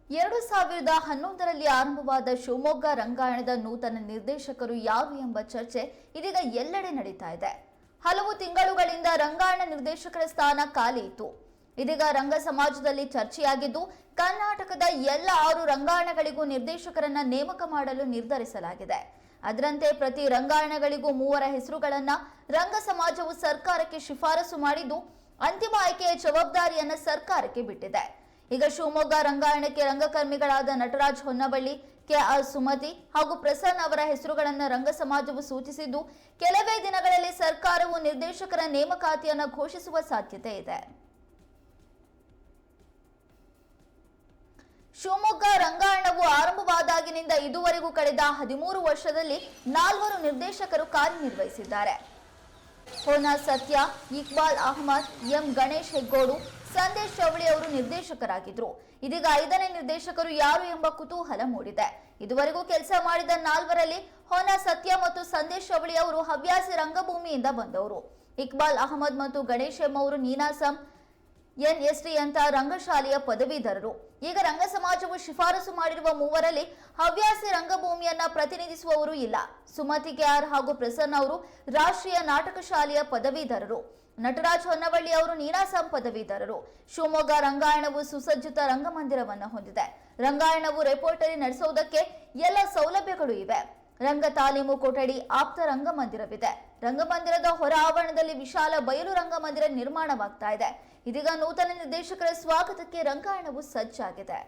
2011ರಲ್ಲಿ ಆರಂಭವಾದ ಶಿವಮೊಗ್ಗ ರಂಗಾಯಣದ ನೂತನ ನಿರ್ದೇಶಕರು ಯಾರು ಎಂಬ ಚರ್ಚೆ ಇದೀಗ ಎಲ್ಲೆಡೆ ನಡೀತಾ ಇದೆ. ಹಲವು ತಿಂಗಳುಗಳಿಂದ ರಂಗಾಯಣ ನಿರ್ದೇಶಕರ ಸ್ಥಾನ ಖಾಲಿ ಇತ್ತು. ಇದೀಗ ರಂಗ ಸಮಾಜದಲ್ಲಿ ಚರ್ಚೆಯಾಗಿದ್ದು, ಕರ್ನಾಟಕದ ಎಲ್ಲ 6 ರಂಗಾಯಣಗಳಿಗೂ ನಿರ್ದೇಶಕರನ್ನ ನೇಮಕ ಮಾಡಲು ನಿರ್ಧರಿಸಲಾಗಿದೆ. ಅದರಂತೆ ಪ್ರತಿ ರಂಗಾಯಣಗಳಿಗೂ 3 ಹೆಸರುಗಳನ್ನ ರಂಗ ಸಮಾಜವು ಸರ್ಕಾರಕ್ಕೆ ಶಿಫಾರಸು ಮಾಡಿದ್ದು, ಅಂತಿಮ ಆಯ್ಕೆಯ ಜವಾಬ್ದಾರಿಯನ್ನ ಸರ್ಕಾರಕ್ಕೆ ಬಿಟ್ಟಿದೆ. ಈಗ ಶಿವಮೊಗ್ಗ ರಂಗಾಯಣಕ್ಕೆ ರಂಗಕರ್ಮಿಗಳಾದ ನಟರಾಜ್ ಹೊನ್ನವಳ್ಳಿ, ಕೆಆರ್ ಸುಮತಿ ಹಾಗೂ ಪ್ರಸನ್ನ ಅವರ ಹೆಸರುಗಳನ್ನು ರಂಗ ಸಮಾಜವು ಸೂಚಿಸಿದ್ದು, ಕೆಲವೇ ದಿನಗಳಲ್ಲಿ ಸರ್ಕಾರವು ನಿರ್ದೇಶಕರ ನೇಮಕಾತಿಯನ್ನು ಘೋಷಿಸುವ ಸಾಧ್ಯತೆ ಇದೆ. ಶಿವಮೊಗ್ಗ ರಂಗಾಯಣವು ಆರಂಭವಾದಾಗಿನಿಂದ ಇದುವರೆಗೂ ಕಳೆದ 13 ವರ್ಷದಲ್ಲಿ 4 ನಿರ್ದೇಶಕರು ಕಾರ್ಯನಿರ್ವಹಿಸಿದ್ದಾರೆ. ಹೋನಾ ಸತ್ಯ, ಇಕ್ಬಾಲ್ ಅಹಮದ್, ಎಂ ಗಣೇಶ್ ಹೆಗ್ಗೋಡು, ಸಂದೇಶ್ ಚವಳಿ ಅವರು ನಿರ್ದೇಶಕರಾಗಿದ್ರು. ಇದೀಗ 5ನೇ ನಿರ್ದೇಶಕರು ಯಾರು ಎಂಬ ಕುತೂಹಲ ಮೂಡಿದೆ. ಇದುವರೆಗೂ ಕೆಲಸ ಮಾಡಿದ 4ರಲ್ಲಿ ಹೋನಾ ಸತ್ಯ ಮತ್ತು ಸಂದೇಶ್ ಚವಳಿ ಅವರು ಹವ್ಯಾಸಿ ರಂಗಭೂಮಿಯಿಂದ ಬಂದವರು. ಇಕ್ಬಾಲ್ ಅಹಮದ್ ಮತ್ತು ಗಣೇಶ್ ಎಂ ಅವರು ನೀನಾಸಂ ಎನ್ಎಸ್ಟಿ ಅಂತ ರಂಗಶಾಲೆಯ ಪದವೀಧರರು. ಈಗ ರಂಗ ಸಮಾಜವು ಶಿಫಾರಸು ಮಾಡಿರುವ 3ರಲ್ಲಿ ಹವ್ಯಾಸಿ ರಂಗಭೂಮಿಯನ್ನ ಪ್ರತಿನಿಧಿಸುವವರು ಇಲ್ಲ. ಸುಮತಿ ಕೆಆರ್ ಹಾಗೂ ಪ್ರಸನ್ನ ಅವರು ರಾಷ್ಟ್ರೀಯ ನಾಟಕ ಶಾಲೆಯ ಪದವೀಧರರು. ನಟರಾಜ್ ಹೊನ್ನವಳ್ಳಿ ಅವರು ನೀನಾಸಂ ಪದವೀಧರರು. ಶಿವಮೊಗ್ಗ ರಂಗಾಯಣವು ಸುಸಜ್ಜಿತ ರಂಗಮಂದಿರವನ್ನು ಹೊಂದಿದೆ. ರಂಗಾಯಣವು ರೆಪೋರ್ಟರಿ ನಡೆಸುವುದಕ್ಕೆ ಎಲ್ಲ ಸೌಲಭ್ಯಗಳು ಇವೆ. ರಂಗ ತಾಲೀಮು ಕೊಠಡಿ, ಆಪ್ತ ರಂಗಮಂದಿರವಿದೆ. ರಂಗಮಂದಿರದ ಹೊರ ಆವರಣದಲ್ಲಿ ವಿಶಾಲ ಬಯಲು ರಂಗಮಂದಿರ ನಿರ್ಮಾಣವಾಗ್ತಾ ಇದೆ. ಇದೀಗ ನೂತನ ನಿರ್ದೇಶಕರ ಸ್ವಾಗತಕ್ಕೆ ರಂಗಾಯಣವು ಸಜ್ಜಾಗಿದೆ.